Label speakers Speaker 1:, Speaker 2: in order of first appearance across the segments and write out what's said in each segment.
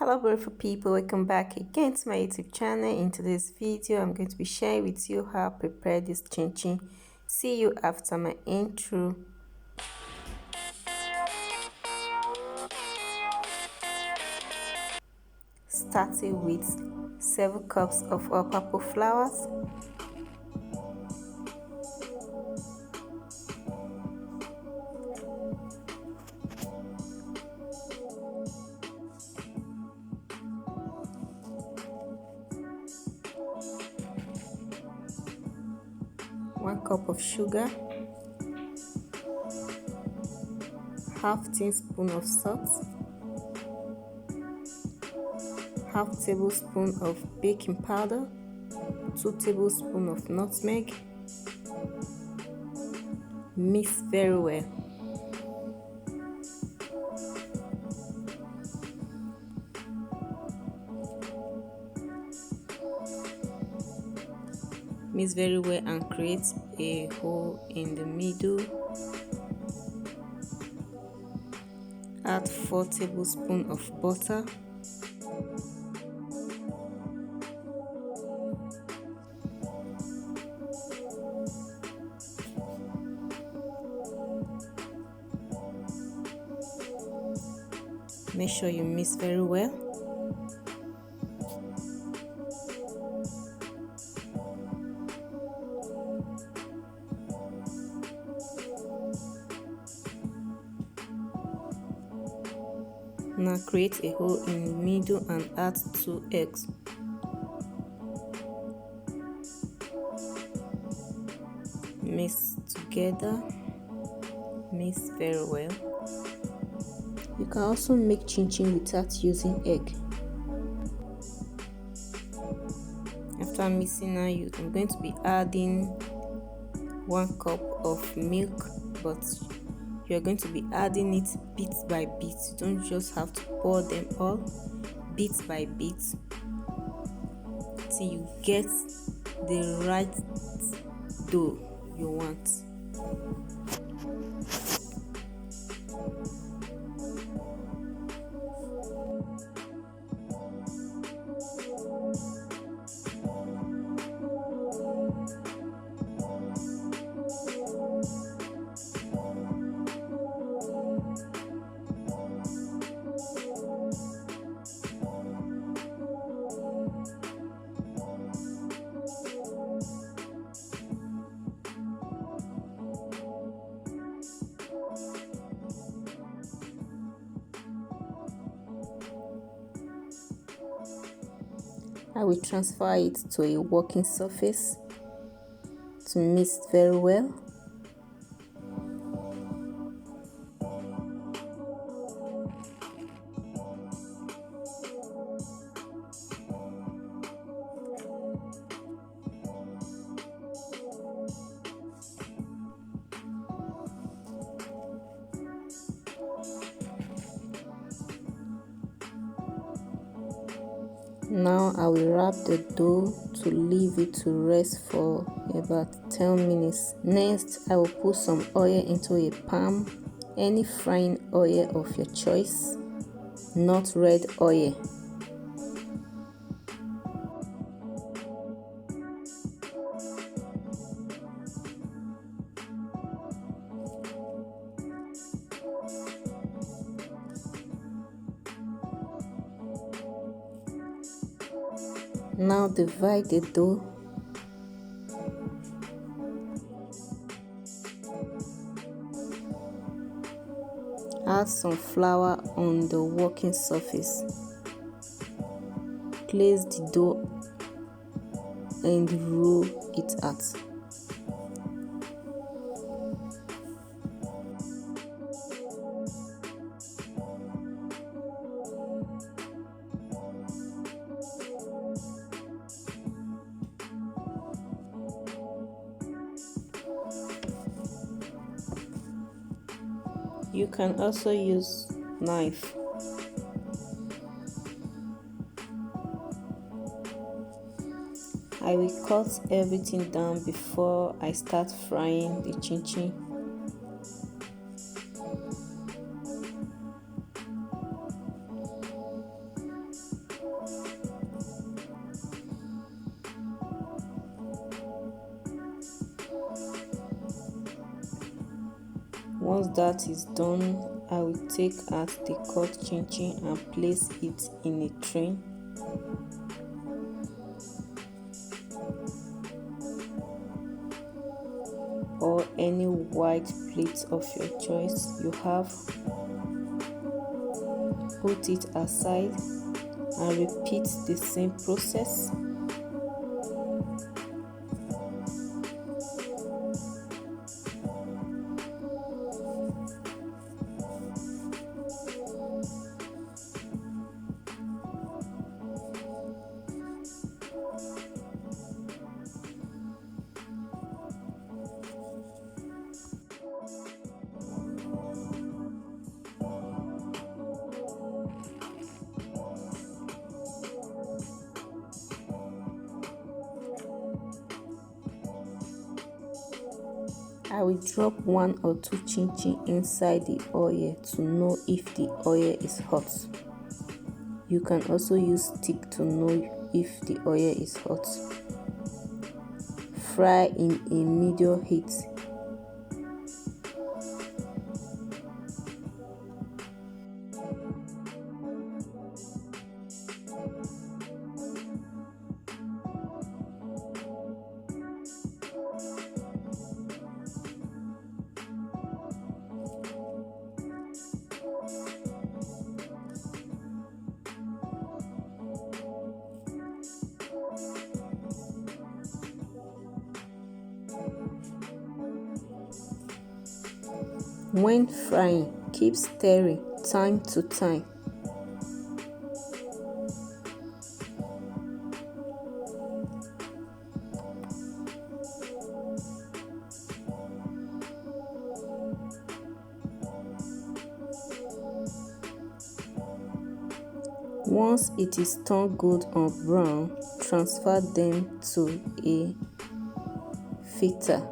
Speaker 1: Hello beautiful people, welcome back again to my YouTube channel. In today's video I'm going to be sharing with you how I prepare this chinchin. See you after my intro. Starting with 7 cups of all-purpose flours, 1 cup of sugar, half teaspoon of salt, half tablespoon of baking powder, 2 tablespoons of nutmeg. Mix very well. Mix very well and create a hole in the middle. Add 4 tablespoons of butter. Make sure you mix very well. Now create a hole in the middle and add 2 eggs. Mix together. Mix very well. You can also make chinchin without using egg. After mixing now, I'm going to be adding 1 cup of milk, but you're going to be adding it bit by bit. You don't just have to pour them all, bit by bit, till you get the right dough you want. I will transfer it to a working surface to mix very well. Now I will wrap the dough to leave it to rest for about 10 minutes. Next, I will put some oil into a pan, any frying oil of your choice, not red oil. Now divide the dough. Add some flour on the working surface. Place the dough and roll it out. You can also use knife. I will cut everything down before I start frying the chinchin. Once that is done, I will take out the cut chinchin and place it in a tray. Or any white plate of your choice you have. Put it aside and repeat the same process. I will drop 1 or 2 chinchin inside the oil to know if the oil is hot. You can also use stick to know if the oil is hot. Fry in a medium heat. When frying, keep stirring time to time. Once it is turned golden brown, transfer them to a filter.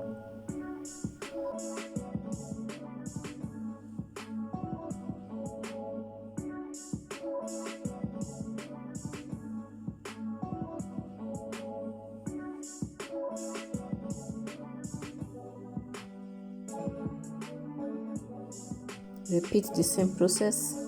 Speaker 1: Repeat the same process.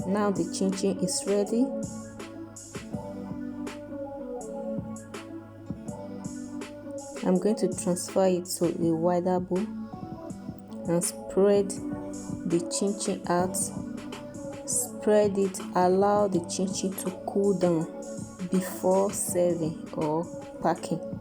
Speaker 1: Now the chinchin is ready. I'm going to transfer it to a wider bowl and spread the chinchin out. Spread it, allow the chinchin to cool down before serving or packing.